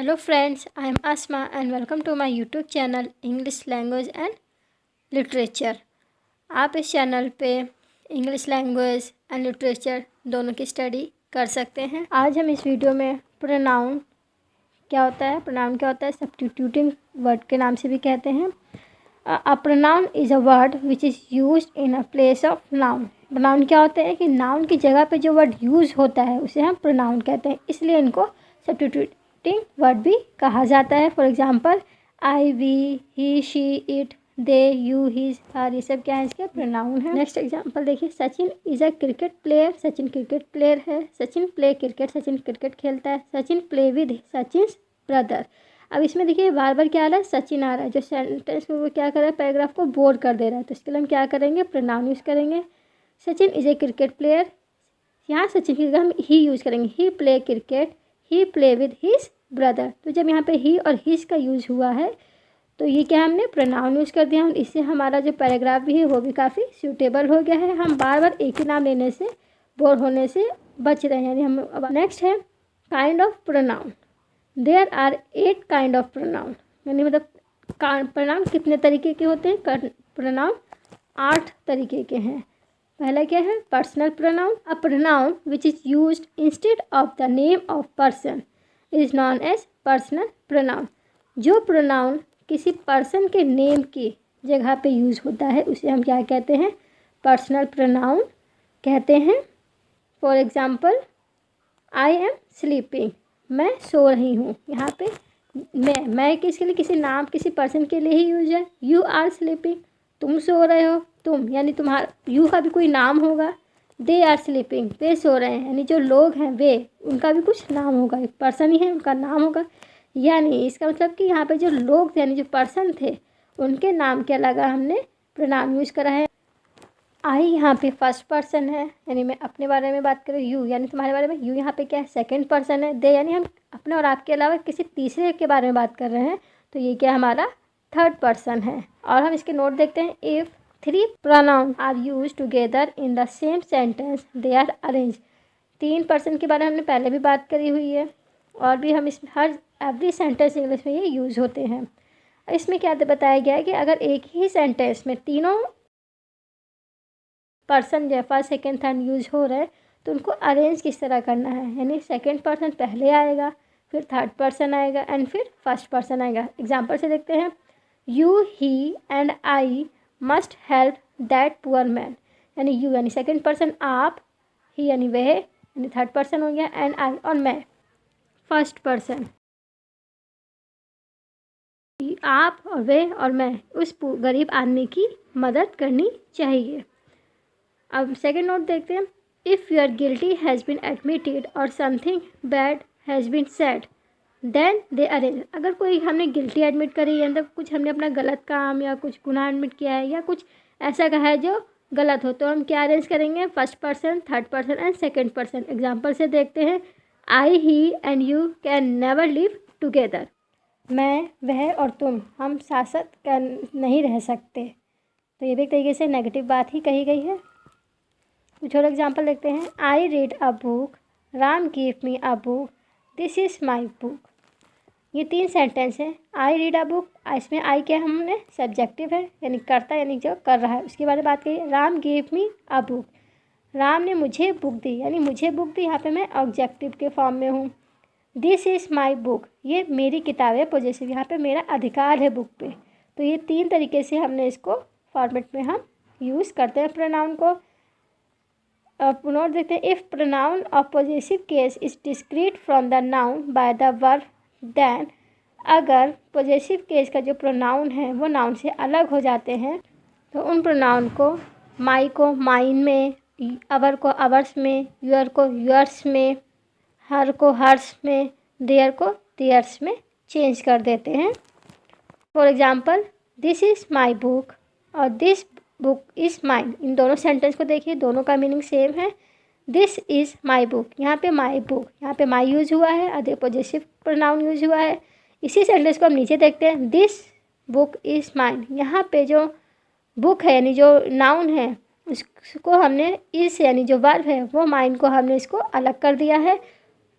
Hello friends, I am Asma and welcome to my YouTube channel English Language and Literature। आप इस channel पे English language and literature दोनों की study कर सकते हैं। आज हम इस वीडियो में प्रोनाउन क्या होता है, सब्स्टिट्यूटिंग वर्ड के नाम से भी कहते हैं। A pronoun is a word which is used in a place of noun. Pronoun क्या होता है कि नाउन की जगह पे जो वर्ड यूज़ होता है उसे हम प्रोनाउन कहते हैं, इसलिए इनको सब्स्टिट्यूटिंग वर्ड भी कहा जाता है। For example I, we, he, she, it, they, you, his, her, ये सब क्या है, इसके प्रोनाउन है। नेक्स्ट एग्जांपल देखिए, Sachin is a cricket player. Sachin cricket player है। Sachin play cricket, Sachin cricket खेलता है। Sachin play with Sachin brother. अब इसमें देखिए बार बार क्या आ रहा है, सचिन आ रहा है, जो सेंटेंस में वो क्या कर रहा है, पैराग्राफ को बोर कर दे रहा है, तो इसके लिए हम क्या करेंगे, प्रोनाउन यूज़ करेंगे। Sachin is a cricket player, यहाँ सचिन की जगह हम ही यूज़ करेंगे। He play cricket, he play with his brother. तो जब यहाँ पे ही और हिज का यूज़ हुआ है तो ये क्या हमने प्रोनाउन यूज़ कर दिया, इससे हमारा जो पैराग्राफ भी है वो भी काफ़ी सूटेबल हो गया है। हम बार बार एक ही नाम लेने से बोर होने से बच रहे हैं। यानी हम अब नेक्स्ट है kind of pronoun. There are 8 kind of pronoun, यानी मतलब प्रोनाउन कितने तरीके के होते हैं, प्रोनाउन 8 तरीके के हैं। पहला क्या है, personal pronoun. A pronoun which is used instead of the name of person is known as personal pronoun. जो प्रोनाउन किसी पर्सन के नेम की जगह पे यूज़ होता है उसे हम क्या कहते हैं, पर्सनल प्रोनाउन कहते हैं। For example I am sleeping, मैं सो रही हूँ। यहाँ पे मैं किसके लिए, किसी नाम, किसी पर्सन के लिए ही यूज है। यू आर स्लीपिंग, तुम सो रहे हो, तुम यानी तुम्हारा, यू का भी कोई नाम होगा। दे आर स्लीपिंग, वे सो रहे हैं, यानी जो लोग हैं वे, उनका भी कुछ नाम होगा, एक पर्सन ही है उनका नाम होगा। यानी इसका मतलब कि यहाँ पे जो लोग थे यानी जो पर्सन थे उनके नाम के अलावा हमने प्रोनाउन यूज़ करा है। आई यहाँ पे फर्स्ट पर्सन है, यानी मैं अपने बारे में बात करूँ। यू यानी तुम्हारे बारे में, यू यहाँ पे क्या है, सेकंड पर्सन है। दे यानी हम अपने और आपके अलावा किसी तीसरे के बारे में बात कर रहे हैं, तो ये क्या हमारा थर्ड पर्सन है। और हम इसके नोट देखते हैं। If 3 pronoun are use together in the same sentence they are arrange. 3 person के बारे में हमने पहले भी बात करी हुई है और भी हम इसमें हर एवरी सेंटेंस इंग्लिश में ये यूज़ होते हैं। इसमें क्या बताया गया है कि अगर एक ही सेंटेंस में तीनों पर्सन जो फर्स्ट सेकेंड थर्ड यूज हो रहे हैं तो उनको अरेंज किस तरह करना है, यानी सेकेंड पर्सन पहले आएगा, फिर थर्ड पर्सन आएगा एंड फिर फर्स्ट पर्सन आएगा। एग्जाम्पल से देखते हैं। You, he and I must help that poor man, यानी यू यानी सेकेंड पर्सन आप, ही यानी वह यानी थर्ड पर्सन हो गया, एंड आई और मैं फर्स्ट पर्सन। आप और वे और मैं उस गरीब आदमी की मदद करनी चाहिए। अब सेकेंड नोट देखते हैं। If your guilty has been admitted or something bad has been said then they arrange. अगर कोई हमने गिल्टी एडमिट करी है, मतलब कुछ हमने अपना गलत काम या कुछ गुनाह एडमिट किया है या कुछ ऐसा कहा है जो गलत हो, तो हम क्या अरेंज करेंगे, first person, third person and second person. Example से देखते हैं। I, he and you can never live together. मैं, वह और तुम, हम साथ साथ नहीं रह सकते। तो ये भी एक तरीके से नेगेटिव बात ही कही गई है। कुछ और एग्जाम्पल देखते हैं। I read a book, Ram give me a book, this is my book. ये 3 सेंटेंस हैं। आई रीड अ बुक, इसमें आई क्या हमने सब्जेक्टिव है, यानी करता यानी जो कर रहा है उसके बारे में बात करिए। Ram give me a book, Ram ने मुझे बुक दी, यानी मुझे बुक दी, यहाँ पे मैं ऑब्जेक्टिव के फॉर्म में हूँ। दिस इज़ माई बुक, ये मेरी किताब है, पॉजेसिव, यहाँ पे मेरा अधिकार है बुक पे। तो ये 3 तरीके से हमने इसको फॉर्मेट में हम यूज़ करते हैं प्रोनाउन को। नोट देखते हैं। If pronoun of possessive case is discrete from the noun by the verb then, अगर पॉजेसिव केस का जो प्रोनाउन है वो नाउन से अलग हो जाते हैं तो उन प्रोनाउन को माई को माइन में, अवर को अवर्स में, यूअर को यूअर्स में, हर को हर्स में, देयर को देयर्स में चेंज कर देते हैं। For example this is my book और दिस बुक इज़ माइन। इन दोनों सेंटेंस को देखिए, दोनों का मीनिंग सेम है। दिस इज़ माई बुक, यहाँ पे माई बुक, यहाँ पे माई यूज हुआ है, अदर पॉजेसिव प्रोनाउन यूज हुआ है। इसी सेंटेंस को हम नीचे देखते हैं। दिस बुक इज़ माइन, यहाँ पे जो बुक है यानी जो नाउन है उसको हमने इस यानी जो वर्ब है वो माइन को हमने इसको अलग कर दिया है,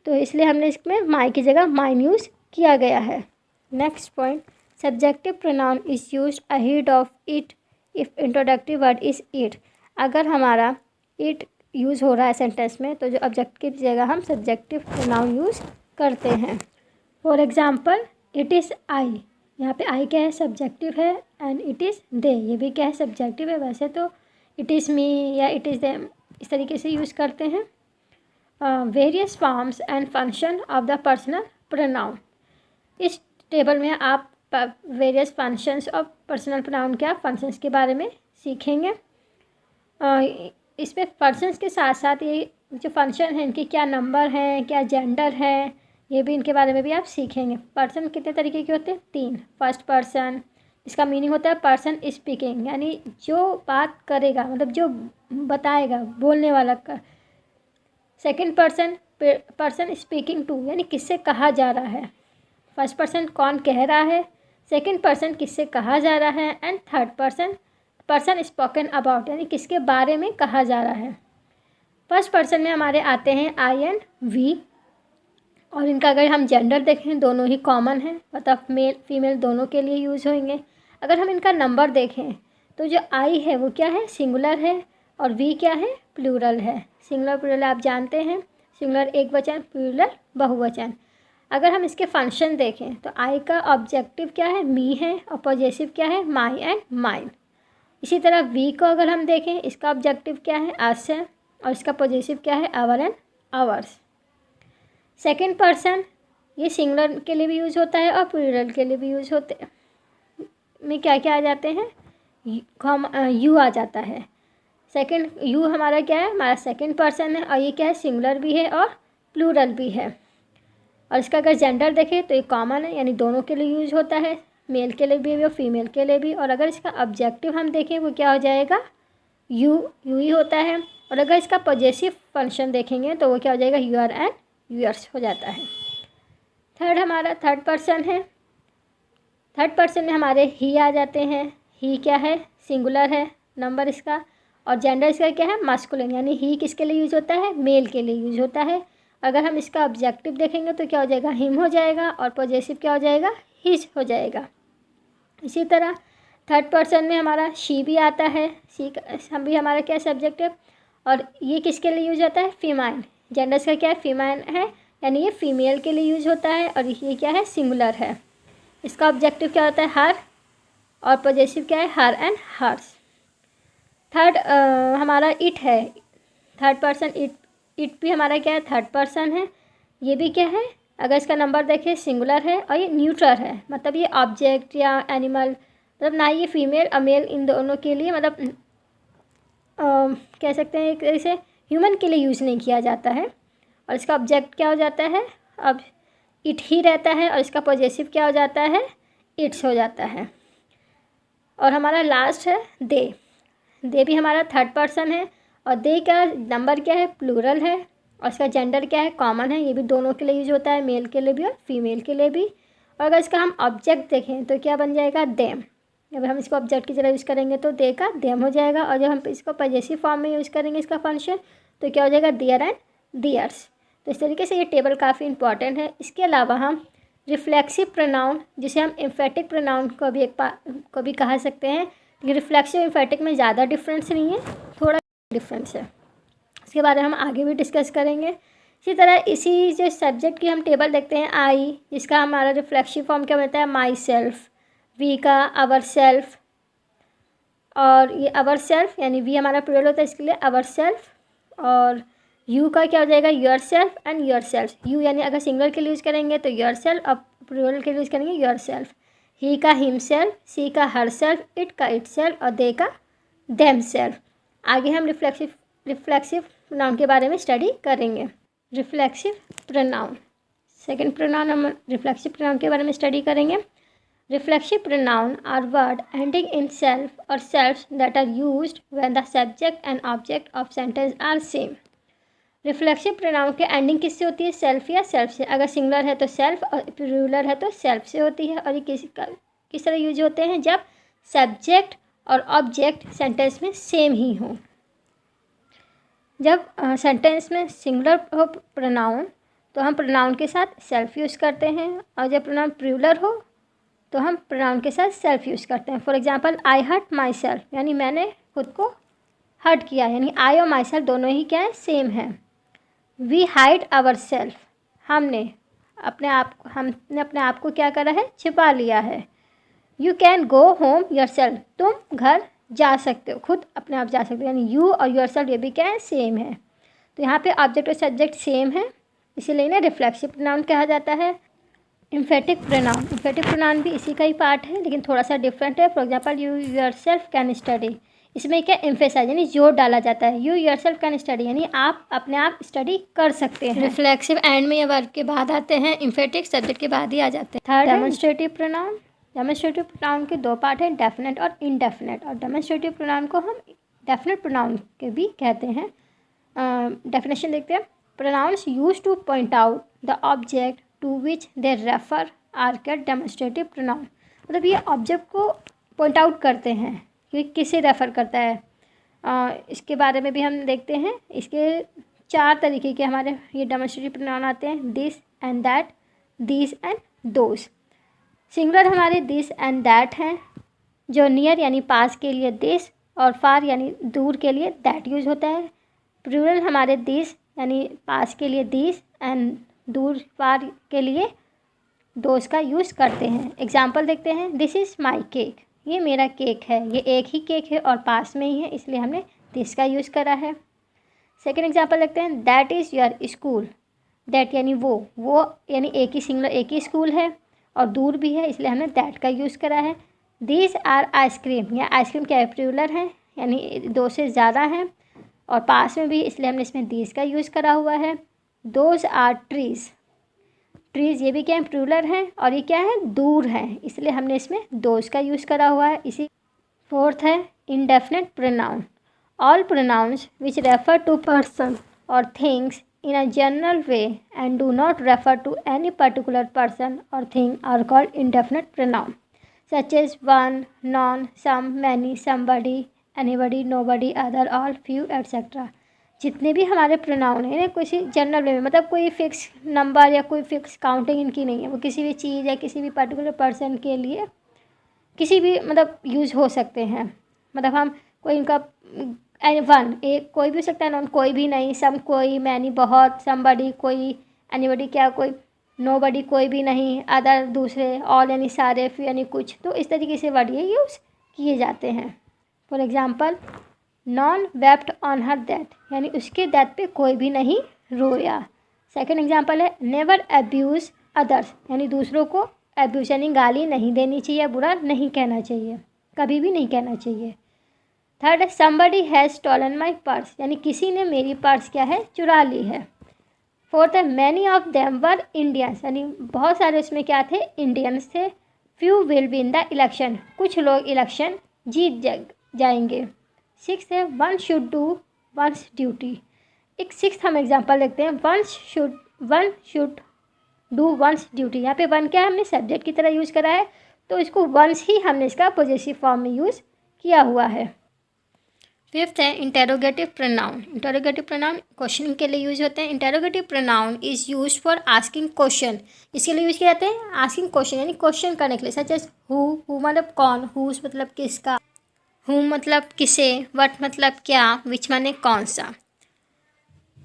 तो इसलिए हमने इसमें माई की जगह माइन यूज़ किया गया है। Next point, subjective pronoun is used ahead of it if introductive word is it. अगर हमारा इट यूज़ हो रहा है सेंटेंस में तो जो ऑब्जेक्टिव की जगह हम सब्जेक्टिव प्रोनाउन यूज़ करते हैं। For example, it is I, यहाँ पे आई क्या है, सब्जेक्टिव है, एंड इट इज़ दे, ये भी क्या है, सब्जेक्टिव है। वैसे तो इट इज़ मी या इट इज़ देम इस तरीके से यूज़ करते हैं। Various forms and function of the personal pronoun. इस टेबल में आप various functions of personal pronoun क्या फंक्शंस के बारे में सीखेंगे। इसमें फंक्शंस के साथ साथ ये जो फंक्शन हैं इनके क्या नंबर हैं, क्या जेंडर है, ये भी इनके बारे में भी आप सीखेंगे। पर्सन कितने तरीके के होते हैं, 3। फर्स्ट पर्सन, इसका मीनिंग होता है पर्सन स्पीकिंग, यानी जो बात करेगा, मतलब जो बताएगा, बोलने वाला का। Second person, person speaking to, यानी किससे कहा जा रहा है। फर्स्ट पर्सन कौन कह रहा है, सेकंड पर्सन किससे कहा जा रहा है, and third person person spoken about, यानी किसके बारे में कहा जा रहा है। फर्स्ट पर्सन में हमारे आते हैं आई एंड वी, और इनका अगर हम जेंडर देखें दोनों ही कॉमन है, मतलब मेल फीमेल दोनों के लिए यूज़ होंगे। अगर हम इनका नंबर देखें तो जो आई है वो क्या है, सिंगुलर है, और वी क्या है, प्लूरल है। सिंगुलर प्लूरल आप जानते हैं, सिंगुलर एक वचन, प्लूरल बहुवचन। अगर हम इसके फंक्शन देखें तो आई का ऑब्जेक्टिव क्या है, मी है, और पॉजेसिव क्या है, माई एंड माइन। इसी तरह वी को अगर हम देखें, इसका ऑब्जेक्टिव क्या है, अस है, और इसका पॉजेसिव क्या है, our and hours. Second person ये सिंगुलर के लिए भी यूज़ होता है और प्लूरल के लिए भी यूज़ होते में क्या क्या आ जाते हैं, यू आ जाता है। सेकंड यू हमारा क्या है, हमारा सेकंड पर्सन है, और ये क्या है, सिंगुलर भी है और प्लूरल भी है। और इसका अगर जेंडर देखें तो ये कॉमन है, यानी दोनों के लिए यूज़ होता है, मेल के लिए भी और फीमेल के लिए भी। और अगर इसका ऑब्जेक्टिव हम देखें वो क्या हो जाएगा, यू ही होता है। और अगर इसका पॉजेसिव फंक्शन देखेंगे तो वो क्या हो जाएगा, यू आर एंड यूअर्स हो जाता है। थर्ड हमारा थर्ड पर्सन है। थर्ड पर्सन में हमारे ही आ जाते हैं। ही क्या है, सिंगुलर है, नंबर इसका, और जेंडर इसका क्या है, मास्कुलिन, यानी ही किसके लिए यूज़ होता है, मेल के लिए यूज़ होता है। अगर हम इसका ऑब्जेक्टिव देखेंगे तो क्या हो जाएगा, हिम हो जाएगा, और पॉजेसिव क्या हो जाएगा, हिज हो जाएगा। इसी तरह थर्ड पर्सन में हमारा शी भी आता है। शी हम भी हमारा क्या सब्जेक्ट है, और ये किसके लिए यूज़ होता है, फीमेल। जेंडर का क्या है, फीमेल है, यानी ये फीमेल के लिए यूज़ होता है, और ये क्या है, सिंगुलर है। इसका ऑब्जेक्टिव क्या होता है, हर, और पॉजेसिव क्या है, हर एंड हर्स। थर्ड हमारा इट है, थर्ड पर्सन इट भी हमारा क्या है, थर्ड पर्सन है। ये भी क्या है, अगर इसका नंबर देखें सिंगुलर है, और ये न्यूट्रल है, मतलब ये ऑब्जेक्ट या एनिमल, मतलब ना ये फीमेल और मेल इन दोनों के लिए, मतलब कह सकते हैं एक तरह से ह्यूमन के लिए यूज़ नहीं किया जाता है। और इसका ऑब्जेक्ट क्या हो जाता है, अब इट ही रहता है, और इसका पॉजेसिव क्या हो जाता है, इट्स हो जाता है। और हमारा लास्ट है दे। दे भी हमारा थर्ड पर्सन है, और दे का नंबर क्या है, प्लूरल है, और इसका जेंडर क्या है, कॉमन है। ये भी दोनों के लिए यूज होता है, मेल के लिए भी और फीमेल के लिए भी। और अगर इसका हम ऑब्जेक्ट देखें तो क्या बन जाएगा, देम। अगर हम इसको ऑब्जेक्ट की तरह यूज़ करेंगे तो दे का देम हो जाएगा, और जब हम इसको पॉजेसिव फॉर्म में यूज़ करेंगे इसका फंक्शन तो क्या हो जाएगा, देयर एंड देयर्स। तो इस तरीके से ये टेबल काफ़ी इंपॉर्टेंट है। इसके अलावा हम रिफ्लेक्सिव प्रोनाउन, जिसे हम एम्फेटिक प्रोनाउन को भी कहा सकते हैं, लेकिन रिफ्लेक्सिव एम्फेटिक में ज़्यादा डिफरेंस नहीं है, थोड़ा डिफरेंस है, इसके बारे में हम आगे भी डिस्कस करेंगे। इसी तरह इसी जो सब्जेक्ट की हम टेबल देखते हैं, आई, जिसका हमारा रिफ्लेक्सिव फॉर्म क्या बनता है, माई सेल्फ। वी का आवर सेल्फ, और ये आवर सेल्फ यानी वी हमारा प्लूरल होता है, इसके लिए आवर सेल्फ। और यू का क्या हो जाएगा, your self and your self. You यानी अगर सिंगुलर के लिए यूज़ करेंगे तो योर सेल्फ, और प्लूरल के लिए यूज़ करेंगे योर सेल्फ। ही का हिम सेल्फ, सी का हर सेल्फ, इट का इट सेल्फ, और दे का देम सेल्फ। आगे हम रिफ्लेक्सिव प्रोनाउन के बारे में स्टडी करेंगे। रिफ्लेक्सिव प्रोनाउन, सेकंड प्रोनाउन हम रिफ्लेक्सिव प्रोनाउन के बारे में स्टडी करेंगे। Reflexive pronoun are word ending in self or selves that are used when the subject and object of sentence are same. Reflexive pronoun के ending किससे होती है, self या सेल्फ से। अगर सिंगुलर है तो सेल्फ, और प्लूरल है तो सेल्फ से होती है। और ये किस तरह यूज होते हैं, जब सब्जेक्ट और ऑब्जेक्ट सेंटेंस में सेम ही हो। जब सेंटेंस में सिंगुलर हो प्रोनाउन तो हम प्रोनाउन के साथ सेल्फ यूज़ करते हैं, और जब प्रोनाउन प्लूरल हो तो हम प्रोनाउन के साथ सेल्फ यूज़ करते हैं। For example I hurt myself, यानी मैंने खुद को हर्ट किया, यानी आई और माई सेल्फ दोनों ही क्या है, सेम है। वी हाइड आवर सेल्फ, हमने अपने आप को क्या करा है, छिपा लिया है। You can go home your self, तुम घर जा सकते हो, खुद अपने आप जा सकते हो, यानी यू और योर सेल्फ ये भी क्या है, सेम है। तो यहाँ पे ऑब्जेक्ट और सब्जेक्ट सेम है, इसीलिए इन्हें रिफ्लेक्सिव प्रोनाउन कहा जाता है। इम्फेटिक प्रोनाउन भी इसी का ही पार्ट है, लेकिन थोड़ा सा डिफरेंट है। For example you your self can study, इसमें क्या एम्फेसाइज यानी जोर डाला जाता है। You your self can study यानी आप अपने आप स्टडी कर सकते हैं। रिफ्लेक्सिव एंड में ये वर्ब के बाद आते हैं, इम्फेटिक सब्जेक्ट के बाद ही आ जाते हैं। Third demonstrative pronoun. Demonstrative pronoun के दो पार्ट हैं, डेफिनेट और इनडेफिनेट, और डेमोन्स्ट्रेटिव प्रोनाउन को हम डेफिनेट प्रोनाउन के भी कहते हैं। डेफिनेशन देखते हैं। Pronouns use to point out the object to which they refer are called demonstrative pronoun, मतलब ये ऑब्जेक्ट को पॉइंट आउट करते हैं कि किसे रेफ़र करता है। इसके बारे में भी हम देखते हैं। इसके 4 तरीके के हमारे ये डेमोन्स्ट्रेटिव प्रोनाउन आते हैं, this and that, these and those. Singular हमारे दिस एंड दैट हैं, जो नियर यानी पास के लिए दिस और फार यानी दूर के लिए दैट यूज़ होता है। प्लूरल हमारे दिस यानी पास के लिए दिस एंड दूर फार के लिए दोज का यूज़ करते हैं। एग्जाम्पल देखते हैं। दिस इज़ माई केक, ये मेरा केक है, ये एक ही केक है और पास में ही है, इसलिए हमने दिस का यूज़ करा है। सेकेंड एग्जाम्पल देखते हैं। That is your school, that यानी वो यानी एक ही सिंगुलर एक ही स्कूल है और दूर भी है, इसलिए हमने दैट का यूज़ करा है। दीज आर आइसक्रीम, या आइसक्रीम क्या है, प्लूरल है यानी 2 से ज़्यादा हैं और पास में भी, इसलिए हमने इसमें दीज का यूज़ करा हुआ है। दोज आर ट्रीज़, ट्रीज़ ये भी क्या है, प्लूरल है और ये क्या है, दूर है, इसलिए हमने इसमें दोज का यूज़ करा हुआ है। इसी फोर्थ है indefinite pronoun. All pronouns which refer to person और things in a general way and do not refer to any particular person or thing are called indefinite pronoun, such as one, none, some, many, somebody, anybody, nobody, other, all, few, etc. जितने भी हमारे pronoun हैं किसी general वे में, मतलब कोई fix number या कोई फिक्स काउंटिंग इनकी नहीं है, वो किसी भी चीज़ या किसी भी पर्टिकुलर पर्सन के लिए किसी भी मतलब यूज़ हो सकते हैं। मतलब हम कोई इनका वन एक कोई भी हो सकता है, नॉन कोई भी नहीं, सम कोई, मैनी बहुत, समबडी कोई, एनीबडी क्या कोई, नोबडी कोई भी नहीं, अदर दूसरे, ऑल यानी सारे, फ्यू यानी कुछ। तो इस तरीके से वर्ड ये यूज़ किए जाते हैं। For example non wept on her death, यानी उसके डेथ पे कोई भी नहीं रोया। सेकंड एग्जांपल है नेवर अब्यूज़ अदर्स, यानी दूसरों को अब्यूज़ यानी गाली नहीं देनी चाहिए, बुरा नहीं कहना चाहिए, कभी भी नहीं कहना चाहिए। थर्ड है somebody has stolen my purse, यानी किसी ने मेरी पर्स क्या है, चुरा ली है। फोर्थ है many of them were Indians, यानी बहुत सारे उसमें क्या थे, इंडियंस थे। Few will be in the election, कुछ लोग इलेक्शन जीत जाएंगे। सिक्स है one should do once duty. एक सिक्स हम एग्जाम्पल देखते हैं। One should do once duty, यहाँ पे वन क्या है, हमने सब्जेक्ट की तरह यूज़ करा है, तो इसको वंस ही हमने इसका पॉजेसिव फॉर्म में यूज़ किया हुआ है। फिफ्थ है interrogative pronoun. Interrogative pronoun questioning के लिए यूज़ होते हैं। Interrogative pronoun is use for asking question, इसके लिए यूज़ किए जाते हैं आस्किंग क्वेश्चन यानी क्वेश्चन करने के लिए। सच एज हु मतलब कौन, हुज मतलब किसका, हुम मतलब किसे, व्हाट मतलब क्या, विच माने कौन सा।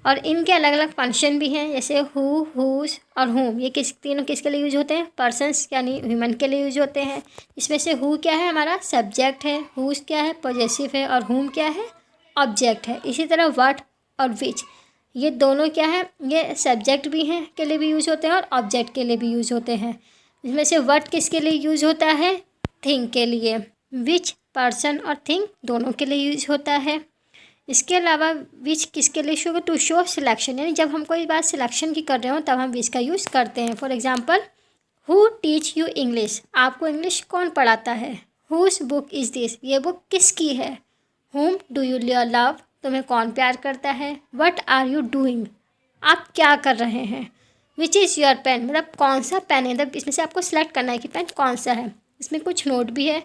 और इनके अलग अलग फंक्शन भी हैं, जैसे हु, हुज और हुम, ये तीनों किसके लिए यूज होते हैं, पर्सन्स यानी ह्यूमन के लिए यूज होते हैं। इसमें से हु क्या है, हमारा सब्जेक्ट है, हुज क्या है, पॉजेसिव है, और हुम क्या है, ऑब्जेक्ट है। इसी तरह व्हाट और विच, ये दोनों क्या है, ये सब्जेक्ट भी हैं के लिए भी यूज होते हैं और ऑब्जेक्ट के लिए भी यूज होते हैं। इसमें से व्हाट किसके लिए यूज होता है, थिंग के लिए। विच पर्सन और थिंग दोनों के लिए यूज होता है। इसके अलावा विच किसके लिए शो, टू शो सिलेक्शन, यानी जब हम कोई बात सिलेक्शन की कर रहे हो तब हम विच का यूज़ करते हैं। For example who teach you English, आपको इंग्लिश कौन पढ़ाता है। हुज बुक इज़ दिस, ये बुक किसकी है। हुम डू यू लव, तुम्हें कौन प्यार करता है। व्हाट आर यू डूइंग, आप क्या कर रहे हैं। विच इज़ योर पेन, मतलब कौन सा पेन है, मतलब इसमें से आपको सेलेक्ट करना है कि पेन कौन सा है। इसमें कुछ नोट भी है।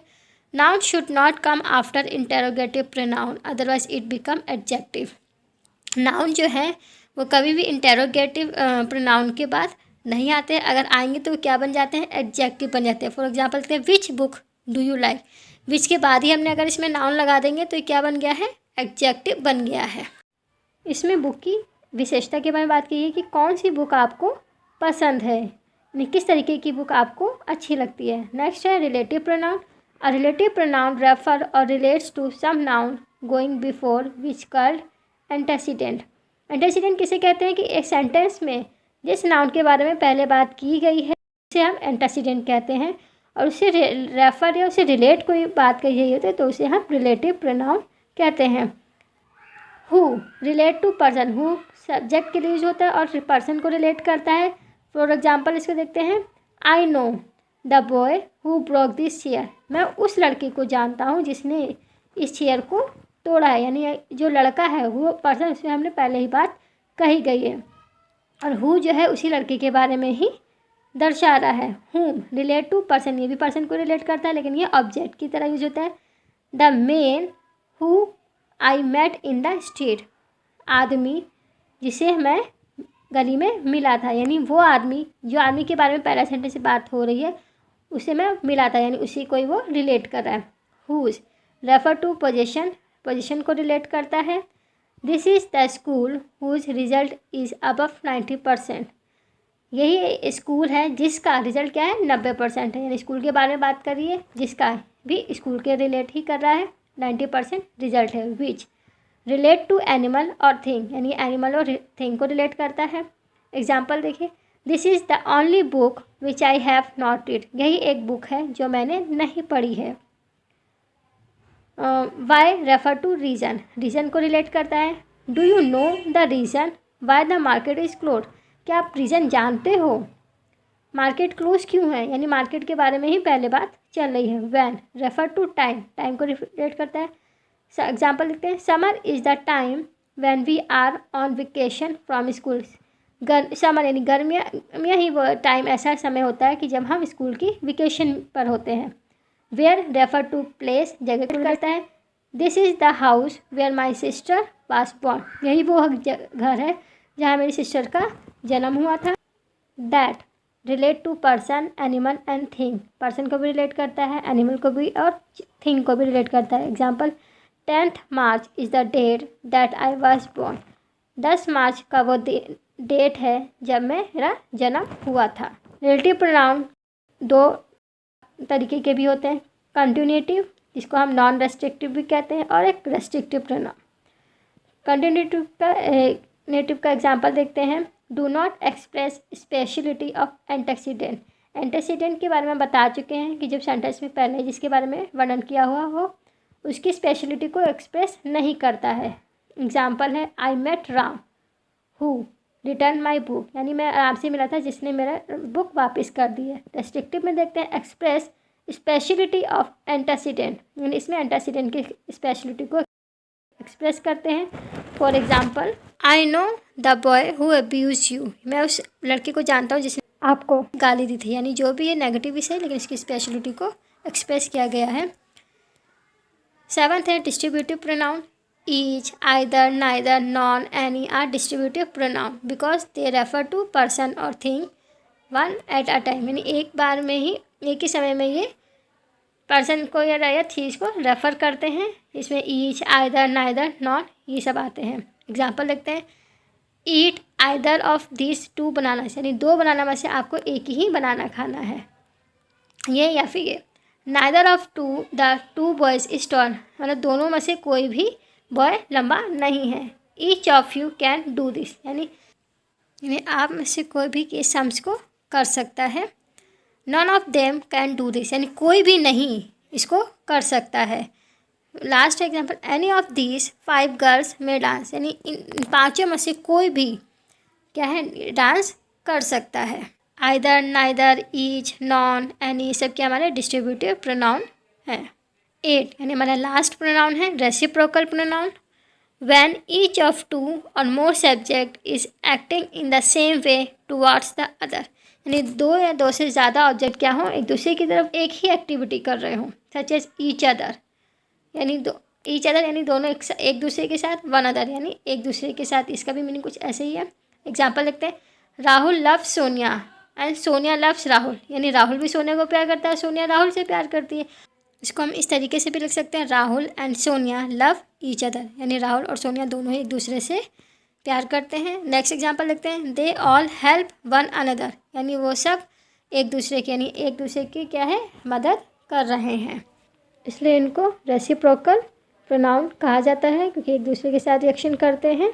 Noun should not come after interrogative pronoun, otherwise it become adjective. Noun जो है वो कभी भी इंटेरोगेटिव प्रोनाउन के बाद नहीं आते। अगर आएंगे तो क्या बन जाते हैं, एडजेक्टिव बन जाते हैं। फॉर एग्जांपल कहते हैं which book do you like, which के बाद ही हमने अगर इसमें नाउन लगा देंगे तो ये क्या बन गया है, एडजेक्टिव बन गया है। इसमें बुक की विशेषता के बारे में बात की है कि कौन सी बुक आपको पसंद है, यानी किस तरीके की बुक आपको अच्छी लगती है। नेक्स्ट है relative pronoun. A relative pronoun refer और relates to some noun going before which called antecedent. Antecedent किसे कहते हैं कि एक सेंटेंस में जिस नाउन के बारे में पहले बात की गई है उसे हम एंटेसिडेंट कहते हैं, और उससे रेफर या उससे रिलेट कोई बात कही गई होती है तो उसे हम रिलेटिव प्रोनाउन कहते हैं। Who relate to person, who subject के लिए यूज होता है और पर्सन को रिलेट करता है। फॉर एग्जाम्पल इसको देखते हैं, I know the boy who broke this chair, मैं उस लड़के को जानता हूँ जिसने इस चेयर को तोड़ा है, यानी जो लड़का है वो पर्सन, उसमें हमने पहले ही बात कही गई है। और हु जो है उसी लड़के के बारे में ही दर्शा रहा है। हुम रिलेट टू पर्सन, ये भी पर्सन को रिलेट करता है लेकिन ये ऑब्जेक्ट की तरह यूज होता है। The man who I met in the street, आदमी जिसे मैं गली में मिला था, यानी वो आदमी, जो आदमी के बारे में पहला सेंटेंस से बात हो रही है उसे मैं मिला था, यानी उसी को ही वो रिलेट कर रहा है। Whose refer to position, position को रिलेट करता है। This is the school whose result is above 90%, यही स्कूल है जिसका रिजल्ट क्या है, 90% है, यानी स्कूल के बारे में बात कर रही है जिसका भी स्कूल के रिलेट ही कर रहा है, 90% रिजल्ट है। विच रिलेट टू एनिमल और थिंग, यानी एनिमल और थिंग को रिलेट करता है। एग्जाम्पल देखिए, this is the only book which I have not read, यही एक बुक है जो मैंने नहीं पढ़ी है। Why refer to reason, reason को रिलेट करता है। Do you know the reason why the market is close, क्या आप रीज़न जानते हो मार्केट क्लोज क्यों है, यानी मार्केट के बारे में ही पहले बात चल रही है। When refer to time, time को रिलेट करता है। एग्जाम्पल लिखते हैं, summer is the time when we are on vacation from school, summer यानी गर्मियाँ ही वो टाइम, ऐसा समय होता है कि जब हम स्कूल की वेकेशन पर होते हैं। वेयर रेफर टू प्लेस, जगह को करता है। This is the house where my sister was born, यही वो घर है जहाँ मेरी सिस्टर का जन्म हुआ था। That relate to person animal and thing, person को भी रिलेट करता है, एनिमल को भी और थिंग को भी रिलेट करता है। Example, 10th March is the date that I was born, 10 मार्च का वो डेट है जब मेरा जन्म हुआ था। रिलेटिव प्रोनाउन दो तरीके के भी होते हैं, कंटिन्यूटिव जिसको हम नॉन रेस्ट्रिक्टिव भी कहते हैं, और एक रेस्ट्रिक्टिव प्रोनाउन। कंटिन्यूटिव का एग्जाम्पल देखते हैं, do not express speciality of antecedent, antecedent के बारे में बता चुके हैं कि जब सेंटेंस में पहले जिसके बारे में वर्णन किया हुआ हो उसकी स्पेशलिटी को एक्सप्रेस नहीं करता है। एग्जाम्पल है, I met Ram who return my book, यानी मैं राम से मिला था जिसने मेरा बुक वापस कर दी है। रेस्ट्रिक्टिव में देखते हैं, एक्सप्रेस स्पेशलिटी ऑफ एंटेसिडेंट, यानी इसमें एंटेसिडेंट की स्पेशलिटी को एक्सप्रेस करते हैं। For example, I know the boy who abuse you, मैं उस लड़के को जानता हूँ जिसने आपको गाली दी थी, यानी जो भी ये नेगेटिव विषय है लेकिन इसकी स्पेशलिटी को एक्सप्रेस किया गया है। 7th है distributive pronoun. Each, either, neither, none, any are distributive pronoun because they refer to person और thing one at a time, यानी एक बार में ही, एक ही समय में ये पर्सन को या चीज़ को रेफ़र करते हैं। इसमें ईच, आइदर, नाइदर, नॉन ये सब आते हैं। एग्जाम्पल देखते हैं, eat either of this two bananas, यानी दो बनाना में से आपको एक ही बनाना खाना है, ये या फिर ये। Neither of two the two boys is tall, मतलब दोनों में से कोई भी बॉय लंबा नहीं है। Each of you can do this, यानी आप में से कोई भी इस सम्स को कर सकता है। None of them can do this, यानी कोई भी नहीं इसको कर सकता है। Last example, any of these 5 girls में डांस, यानी इन पाँचों में से कोई भी क्या है, डांस कर सकता है। Either, neither, each, non, any सब क्या हमारे डिस्ट्रीब्यूटिव प्रोनाउन है। 8 यानी हमारा लास्ट प्रोनाउन है reciprocal pronoun. When each of 2 और more subject is acting in the same way towards the other, यानी 2 या 2 से ज़्यादा ऑब्जेक्ट क्या हों, एक दूसरे की तरफ एक ही एक्टिविटी कर रहे हों, सच एज ईच अदर, यानी ईच अदर यानी दोनों एक दूसरे के साथ, वन अदर यानी एक दूसरे के साथ, इसका भी मीनिंग कुछ ऐसे ही है। एग्जाम्पल लिखते हैं, Rahul loves Sonia and Sonia loves Rahul, यानी राहुल भी सोनिया को प्यार करता है, सोनिया राहुल से प्यार करती है। इसको हम इस तरीके से भी लिख सकते हैं, Rahul and Sonia love each other, यानी राहुल और सोनिया दोनों ही एक दूसरे से प्यार करते हैं। नेक्स्ट एग्जाम्पल लिखते हैं, they all help one another, यानी वो सब एक दूसरे की, यानी एक दूसरे की क्या है, मदद कर रहे हैं, इसलिए इनको रेसिप्रोकल प्रोनाउन कहा जाता है, क्योंकि एक दूसरे के साथ रिएक्शन करते हैं।